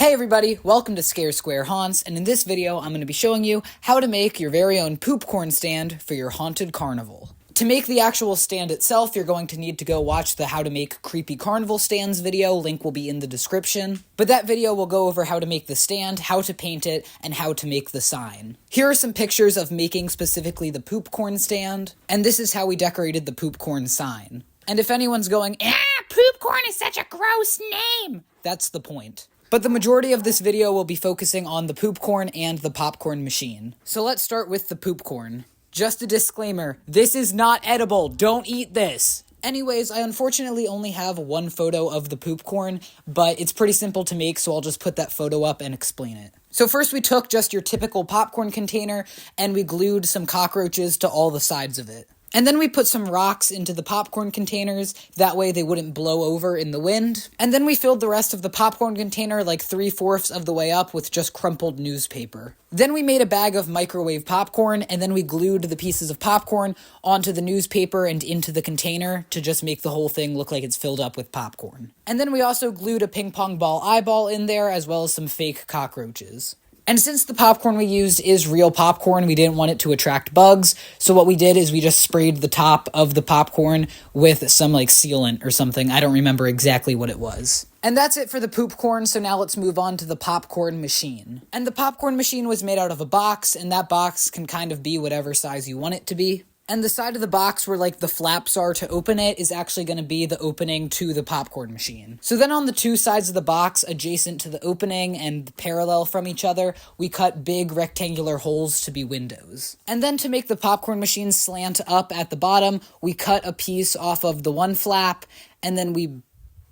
Hey everybody, welcome to Scare Square Haunts, and in this video I'm going to be showing you how to make your very own Poopcorn stand for your haunted carnival. To make the actual stand itself, you're going to need to go watch the How to Make Creepy Carnival Stands video, link will be in the description. But that video will go over how to make the stand, how to paint it, and how to make the sign. Here are some pictures of making specifically the Poopcorn stand, and this is how we decorated the Poopcorn sign. And if anyone's going, Poopcorn is such a gross name! That's the point. But the majority of this video will be focusing on the Poopcorn and the popcorn machine. So let's start with the Poopcorn. Just a disclaimer, this is not edible, don't eat this! Anyways, I unfortunately only have one photo of the Poopcorn, but it's pretty simple to make, so I'll just put that photo up and explain it. So first we took just your typical popcorn container, and we glued some cockroaches to all the sides of it. And then we put some rocks into the popcorn containers, that way they wouldn't blow over in the wind. And then we filled the rest of the popcorn container like 3/4 of the way up with just crumpled newspaper. Then we made a bag of microwave popcorn, and then we glued the pieces of popcorn onto the newspaper and into the container to just make the whole thing look like it's filled up with popcorn. And then we also glued a ping pong ball eyeball in there, as well as some fake cockroaches. And since the popcorn we used is real popcorn, we didn't want it to attract bugs, so what we did is we just sprayed the top of the popcorn with some like sealant or something. I don't remember exactly what it was. And that's it for the Poopcorn, so now let's move on to the popcorn machine. And the popcorn machine was made out of a box, and that box can kind of be whatever size you want it to be. And the side of the box where like the flaps are to open it is actually going to be the opening to the popcorn machine. So then on the two sides of the box adjacent to the opening and parallel from each other, we cut big rectangular holes to be windows. And then to make the popcorn machine slant up at the bottom, we cut a piece off of the one flap, and then we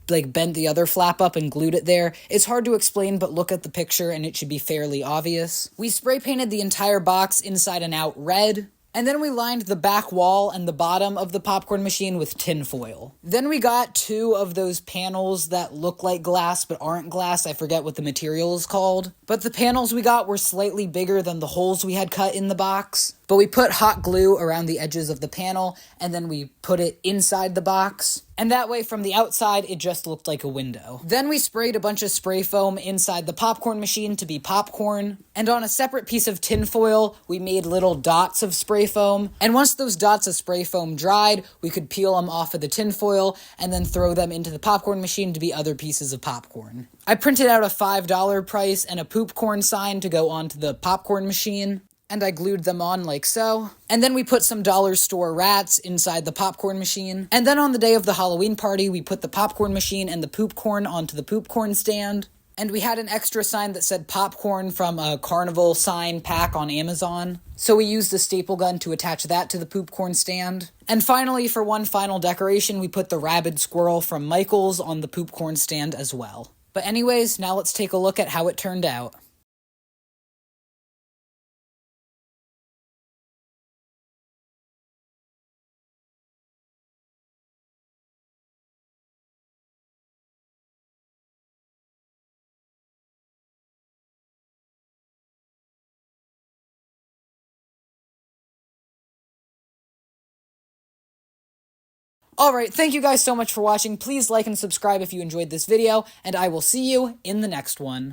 bent the other flap up and glued it there. It's hard to explain, but look at the picture and it should be fairly obvious. We spray painted the entire box inside and out red. And then we lined the back wall and the bottom of the popcorn machine with tin foil. Then we got two of those panels that look like glass but aren't glass. I forget what the material is called. But the panels we got were slightly bigger than the holes we had cut in the box. But we put hot glue around the edges of the panel, and then we put it inside the box. And that way, from the outside, it just looked like a window. Then we sprayed a bunch of spray foam inside the popcorn machine to be popcorn. And on a separate piece of tin foil, we made little dots of spray foam. And once those dots of spray foam dried, we could peel them off of the tin foil and then throw them into the popcorn machine to be other pieces of popcorn. I printed out a $5 price and a Poopcorn sign to go onto the popcorn machine. And I glued them on like so. And then we put some dollar store rats inside the popcorn machine. And then on the day of the Halloween party, we put the popcorn machine and the Poopcorn onto the Poopcorn stand. And we had an extra sign that said popcorn from a carnival sign pack on Amazon. So we used a staple gun to attach that to the Poopcorn stand. And finally, for one final decoration, we put the rabid squirrel from Michael's on the Poopcorn stand as well. But anyways, now let's take a look at how it turned out. Alright, thank you guys so much for watching. Please like and subscribe if you enjoyed this video, and I will see you in the next one.